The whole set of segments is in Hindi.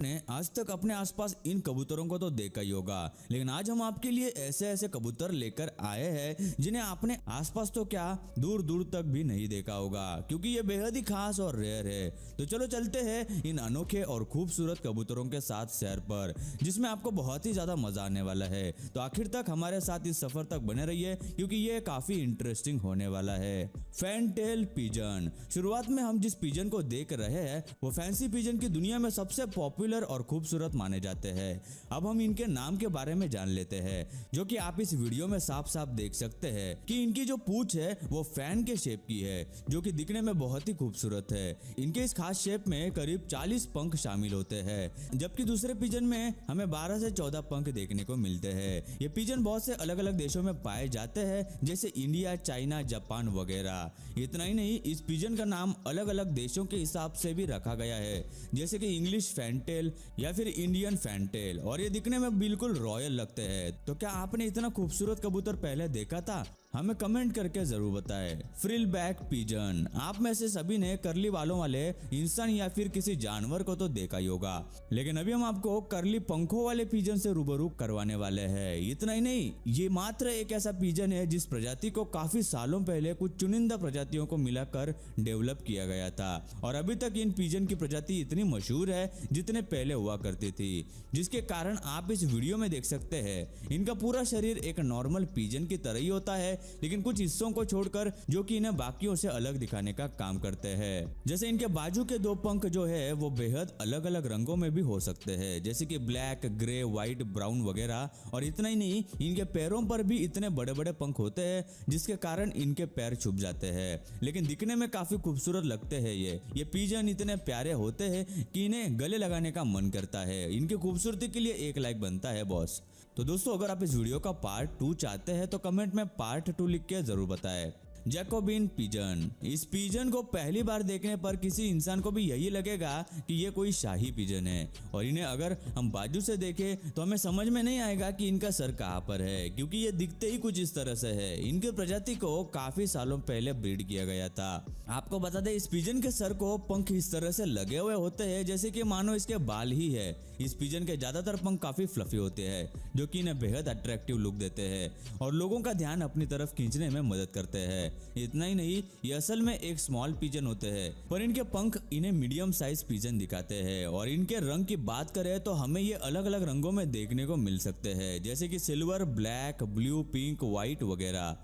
ने आज तक अपने आसपास इन कबूतरों को तो देखा ही होगा, लेकिन आज हम आपके लिए ऐसे ऐसे कबूतर लेकर आए हैं जिन्हें आपने आसपास तो क्या दूर दूर तक भी नहीं देखा होगा, क्योंकि ये बेहद ही खास और रेयर है। तो चलो चलते हैं इन अनोखे और खूबसूरत कबूतरों के साथ सैर पर, जिसमें आपको बहुत ही ज्यादा मजा आने वाला है। तो आखिर तक हमारे साथ इस सफर तक बने रहिए, क्योंकि ये काफी इंटरेस्टिंग होने वाला है। फैनटेल पिजन। शुरुआत में हम जिस पिजन को देख रहे हैं वो फैंसी पिजन की दुनिया में सबसे पॉपुलर और खूबसूरत माने जाते हैं। अब हम इनके नाम के बारे में जान लेते हैं, जो कि आप इस वीडियो में साफ साफ देख सकते हैं कि इनकी जो पूंछ है वो फैन के शेप की है, जो कि दिखने में बहुत ही खूबसूरत है। इनके इस खास शेप में करीब 40 पंख शामिल होते हैं, जबकि दूसरे पिजन में हमें 12 से 14 पंख देखने को मिलते हैं। ये पिजन बहुत से अलग अलग देशों में पाए जाते हैं, जैसे इंडिया, चाइना, जापान वगैरह। इतना ही नहीं, इस पिजन का नाम अलग अलग देशों के हिसाब से भी रखा गया है, जैसे कि इंग्लिश फैंटेल या फिर इंडियन फैंटेल, और ये दिखने में बिल्कुल रॉयल लगते हैं। तो क्या आपने इतना खूबसूरत कबूतर पहले देखा था? हमें कमेंट करके जरूर बताएं। Frill back pigeon. आप में से सभी ने कर्ली बालों वाले इंसान या फिर किसी जानवर को तो देखा ही होगा, लेकिन अभी हम आपको कर्ली पंखों वाले पिजन से रूबरू करवाने वाले हैं। इतना ही नहीं, ये मात्र एक ऐसा पिजन है जिस प्रजाति को काफी सालों पहले कुछ चुनिंदा प्रजातियों को मिलाकर डेवलप किया गया था, और अभी तक इन पिजन की प्रजाति इतनी मशहूर है जितने पहले हुआ करती थी, जिसके कारण आप इस वीडियो में देख सकते हैं इनका पूरा शरीर एक नॉर्मल पिजन की तरह ही होता है, लेकिन कुछ हिस्सों को छोड़कर जो कि इन्हें बाकियों से अलग दिखाने का काम करते हैं। जैसे इनके बाजू के 2 पंख जो है वो बेहद अलग अलग रंगों में भी हो सकते हैं, जैसे कि ब्लैक, ग्रे, व्हाइट, ब्राउन वगैरह। और इतना ही नहीं, इनके पैरों पर भी इतने बड़े बड़े पंख होते हैं जिसके कारण इनके पैर छुप जाते हैं, लेकिन दिखने में काफी खूबसूरत लगते हैं। ये पिजन इतने प्यारे होते हैं कि इन्हें गले लगाने का मन करता है। इनकी खूबसूरती के लिए 1 लाइक बनता है बॉस। तो दोस्तों, अगर आप इस वीडियो का पार्ट 2 चाहते हैं तो कमेंट में पार्ट 2 लिख के जरूर बताएं। Jacobian pigeon. इस पिजन को पहली बार देखने पर किसी इंसान को भी यही लगेगा कि ये कोई शाही पिजन है, और इन्हें अगर हम बाजू से देखें तो हमें समझ में नहीं आएगा कि इनका सर कहाँ पर है, क्योंकि ये दिखते ही कुछ इस तरह से है। इनकी प्रजाति को काफी सालों पहले ब्रीड किया गया था। आपको बता दें, इस पिजन के सर को पंख इस तरह से लगे हुए होते हैं जैसे कि मानो इसके बाल ही है। इस पिजन के ज्यादातर पंख काफी फ्लफी होते हैं, जो कि इन्हें बेहद अट्रैक्टिव लुक देते हैं और लोगों का ध्यान अपनी तरफ खींचने में मदद करते हैं। इतना ही नहीं, ये असल में एक स्मॉल पिजन होते हैं, पर इनके पंख इन्हें मीडियम साइज पिजन दिखाते हैं। और इनके रंग की बात करें तो हमें ये अलग अलग रंगों में देखने को मिल सकते हैं, जैसे कि silver, black, blue, pink, white वगैरह।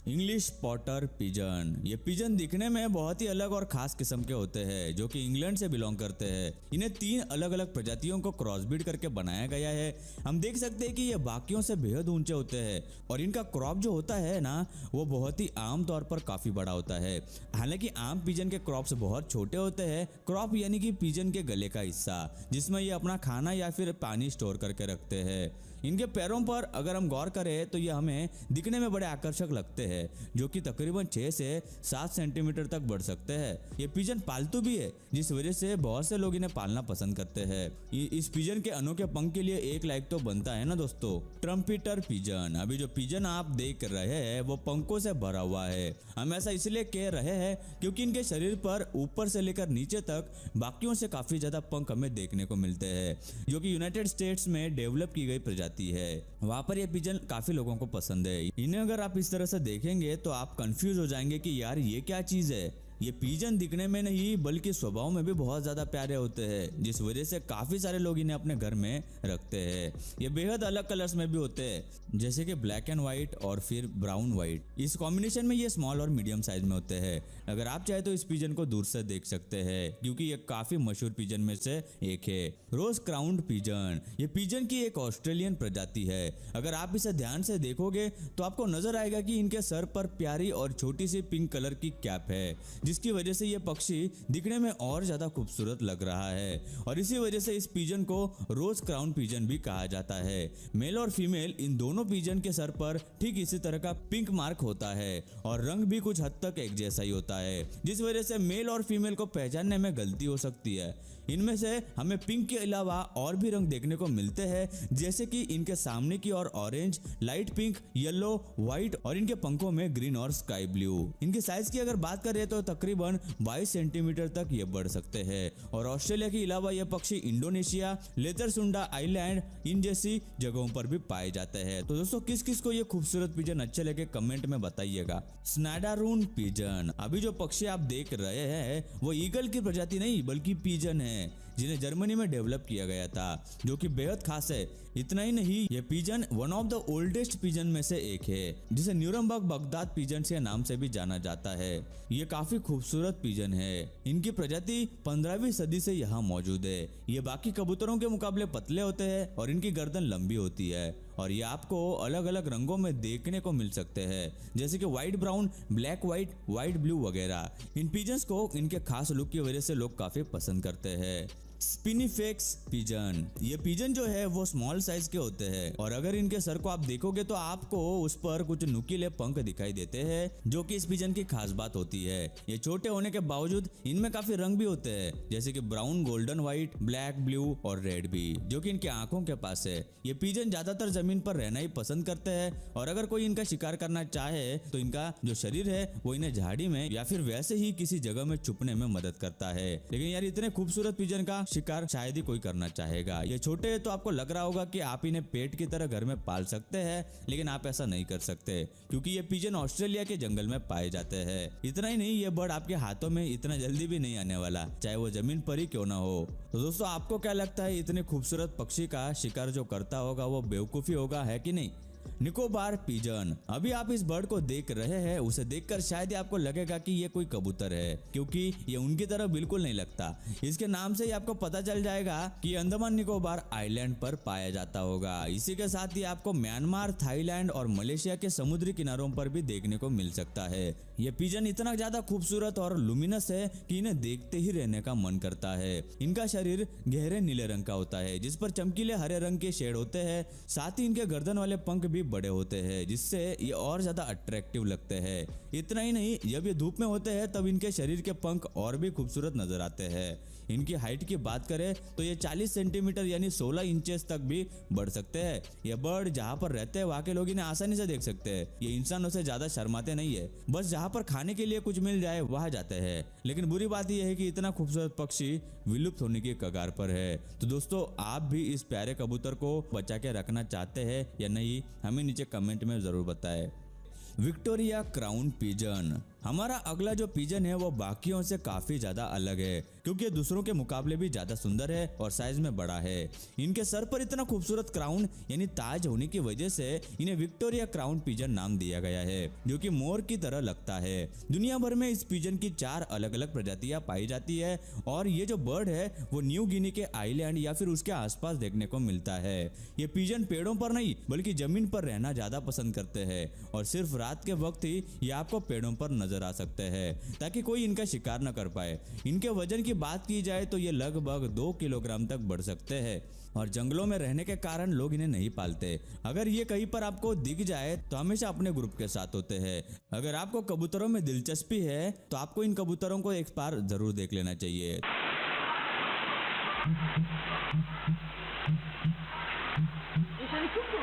English pouter pigeon. ये पिजन दिखने में बहुत ही अलग और खास किस्म के होते हैं, जो कि इंग्लैंड से बिलोंग करते हैं। इन्हें 3 अलग अलग प्रजातियों को क्रॉसब्रीड करके बनाया गया है। हम देख सकते हैं कि ये बाकियों से बेहद ऊंचे होते हैं, और इनका क्रॉप जो होता है ना, वो बहुत ही आम तौर पर काफी बड़ा होता है। हालांकि आम पिजन के क्रॉप्स बहुत छोटे होते हैं। क्रॉप यानी कि पिजन के गले का हिस्सा, जिसमें ये अपना खाना या फिर पानी स्टोर करके रखते हैं। इनके पैरों पर अगर हम गौर करें तो ये हमें दिखने में बड़े आकर्षक लगते हैं, जो कि तकरीबन 6 से 7 सेंटीमीटर तक बढ़ सकते हैं। ये पिजन पालतू भी है, जिस वजह से बहुत से लोग इन्हें पालना पसंद करते हैं। इस पिजन के अनोखे पंख के लिए 1 लाइक तो बनता है ना दोस्तों। ट्रम्पिटर पिजन। अभी जो पिजन आप देख रहे हैं वो पंखों से भरा हुआ है। हम ऐसा इसलिए कह रहे हैं क्योंकि इनके शरीर पर ऊपर से लेकर नीचे तक बाकियों से काफी ज्यादा पंख हमें देखने को मिलते हैं, जो कि यूनाइटेड स्टेट्स में डेवलप की गई प्रजाति है। वहां पर यह पिजन काफी लोगों को पसंद है। इन्हें अगर आप इस तरह से देखेंगे तो आप कंफ्यूज हो जाएंगे कि यार ये क्या चीज है। ये पिजन दिखने में नहीं बल्कि स्वभाव में भी बहुत ज्यादा प्यारे होते हैं, जिस वजह से काफी सारे लोग इन्हें अपने घर में रखते हैं। ये बेहद अलग कलर्स में भी होते हैं, जैसे कि ब्लैक एंड व्हाइट और फिर ब्राउन व्हाइट। इस कॉम्बिनेशन में ये स्मॉल और मीडियम साइज में होते हैं। अगर आप चाहे तो इस पिजन को दूर से देख सकते हैं, क्योंकि ये काफी मशहूर पिजन में से एक है। रोज क्राउन्ड पिजन। ये पिजन की एक ऑस्ट्रेलियन प्रजाति है। अगर आप इसे ध्यान से देखोगे तो आपको नजर आएगा कि इनके सर पर प्यारी और छोटी सी पिंक कलर की कैप है, जिसकी वजह से यह पक्षी दिखने में और ज्यादा खूबसूरत लग रहा है। और इसी वजह से इस पिजन को रोज क्राउन पिजन भी कहा जाता है। मेल और फीमेल इन दोनों पिजन के सर पर ठीक इसी तरह का पिंक मार्क होता है, और रंग भी कुछ हद तक एक जैसा ही होता है, जिस वजह से मेल और फीमेल को पहचानने में गलती हो सकती है। इनमें से हमें पिंक के अलावा और भी रंग देखने को मिलते हैं, जैसे कि इनके सामने की ओर orange, light pink, yellow, white और इनके पंखों में ग्रीन और स्काई ब्लू। इनके साइज की अगर बात करें तो तकरीबन 22 सेंटीमीटर तक ये बढ़ सकते हैं। और ऑस्ट्रेलिया के अलावा ये पक्षी इंडोनेशिया, लेतरसुंडा आइलैंड इन जैसी जगहों पर भी पाए जाते हैं। तो दोस्तों किस किस को ये खूबसूरत पिजन अच्छे लगे कमेंट में बताइएगा। स्नाडारून पिजन, अभी जो पक्षी आप देख रहे हैं वो ईगल की प्रजाति नहीं बल्कि पिजन है, जिन्हें जर्मनी में डेवलप किया गया था, जो कि बेहद खास है। इतना ही नहीं, ये pigeon one of the oldest pigeon में से एक है, जिसे न्यूरमबर्ग बगदाद पिजन के नाम से भी जाना जाता है। ये काफी खूबसूरत पिजन है। इनकी प्रजाति 15वीं सदी से यहाँ मौजूद है। ये बाकी कबूतरों के मुकाबले पतले होते हैं और इनकी गर्दन लंबी होती है। और ये आपको अलग अलग रंगों में देखने को मिल सकते हैं, जैसे कि white brown, black white, white blue वगैरह। इन पिजन्स को इनके खास लुक की वजह से लोग काफी पसंद करते हैं। स्पिनिफेक्स पिजन, ये पिजन जो है वो स्मॉल साइज के होते हैं और अगर इनके सर को आप देखोगे तो आपको उस पर कुछ नुकीले पंख दिखाई देते हैं, जो कि इस पिजन की खास बात होती है। ये छोटे होने के बावजूद इनमें काफी रंग भी होते हैं, जैसे कि brown, golden, white, black, blue और रेड भी, जो कि इनकी आंखों के पास है। ये पिजन ज्यादातर जमीन पर रहना ही पसंद करते हैं और अगर कोई इनका शिकार करना चाहे तो इनका जो शरीर है वो इन्हें झाड़ी में या फिर वैसे ही किसी जगह में छुपने में मदद करता है। लेकिन यार इतने खूबसूरत पिजन का शिकार शायद ही कोई करना चाहेगा। ये छोटे हैं तो आपको लग रहा होगा कि आप इन्हें पेट की तरह घर में पाल सकते हैं, लेकिन आप ऐसा नहीं कर सकते क्योंकि ये पिजन ऑस्ट्रेलिया के जंगल में पाए जाते हैं। इतना ही नहीं, ये बर्ड आपके हाथों में इतना जल्दी भी नहीं आने वाला, चाहे वो जमीन पर ही क्यों ना हो। तो दोस्तों आपको क्या लगता है, इतने खूबसूरत पक्षी का शिकार जो करता होगा वो बेवकूफी होगा, है कि नहीं? निकोबार पिजन, अभी आप इस बर्ड को देख रहे हैं, उसे देखकर शायद ही आपको लगेगा कि ये कोई कबूतर है, क्योंकि ये उनकी तरह बिल्कुल नहीं लगता। इसके नाम से ही आपको पता चल जाएगा कि अंडमान निकोबार आइलैंड पर पाया जाता होगा। इसी के साथ ही आपको म्यांमार, थाईलैंड और मलेशिया के समुद्री किनारों पर भी देखने को मिल सकता है। ये पिजन इतना ज्यादा खूबसूरत और लुमिनस है कि इन्हें देखते ही रहने का मन करता है। इनका शरीर गहरे नीले रंग का होता है, जिस पर चमकीले हरे रंग के शेड होते हैं। साथ ही इनके गर्दन वाले पंख भी बड़े होते हैं, जिससे ये और ज्यादा अट्रैक्टिव लगते हैं। इतना ही नहीं, जब ये धूप में होते हैं तब इनके शरीर के पंख और भी खूबसूरत नजर आते हैं। इनकी हाइट की बात करें तो ये 40 सेंटीमीटर यानी 16 इंचेस तक भी बढ़ सकते हैं। ये बर्ड जहाँ पर रहते हैं वहाँ के लोग इन्हें आसानी से देख सकते हैं। ये इंसानों से ज्यादा शर्माते नहीं है, बस जहाँ पर खाने के लिए कुछ मिल जाए वहाँ जाते हैं। लेकिन बुरी बात यह है कि इतना खूबसूरत पक्षी विलुप्त होने की कगार पर है। तो दोस्तों आप भी इस प्यारे कबूतर को बचा के रखना चाहते हैं या नहीं, हमें नीचे कमेंट में जरूर बताएं। विक्टोरिया क्राउन पिजन, हमारा अगला जो पिजन है वो बाकियों से काफी ज्यादा अलग है, क्योंकि ये दूसरों के मुकाबले भी ज्यादा सुंदर है और साइज में बड़ा है। इनके सर पर इतना खूबसूरत क्राउन यानी ताज होने की वजह से इन्हें विक्टोरिया क्राउन पिजन नाम दिया गया है, जो कि मोर की तरह लगता है। दुनिया भर में इस पिजन की 4 अलग अलग प्रजातियां पाई जाती है और ये जो बर्ड है वो न्यू गिनी के आइलैंड या फिर उसके आसपास देखने को मिलता है। ये पिजन पेड़ों पर नहीं बल्कि जमीन पर रहना ज्यादा पसंद करते हैं और सिर्फ रात के वक्त ही ये आपको पेड़ों पर नजर आ सकते हैं, ताकि कोई इनका शिकार न कर पाए। इनके वजन की बात की जाए तो ये लगभग 2 किलोग्राम तक बढ़ सकते हैं और जंगलों में रहने के कारण लोग इन्हें नहीं पालते। अगर ये कहीं पर आपको दिख जाए तो हमेशा अपने ग्रुप के साथ होते हैं। अगर आपको कबूतरों में दिलचस्पी है तो आपको इन कबूतरों को एक बार जरूर देख लेना चाहिए।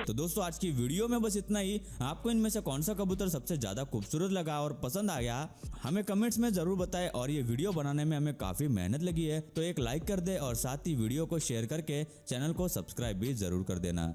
तो दोस्तों आज की वीडियो में बस इतना ही। आपको इनमें से कौन सा कबूतर सबसे ज्यादा खूबसूरत लगा और पसंद आ गया, हमें कमेंट्स में जरूर बताएं। और ये वीडियो बनाने में हमें काफी मेहनत लगी है, तो एक लाइक कर दे और साथ ही वीडियो को शेयर करके चैनल को सब्सक्राइब भी जरूर कर देना।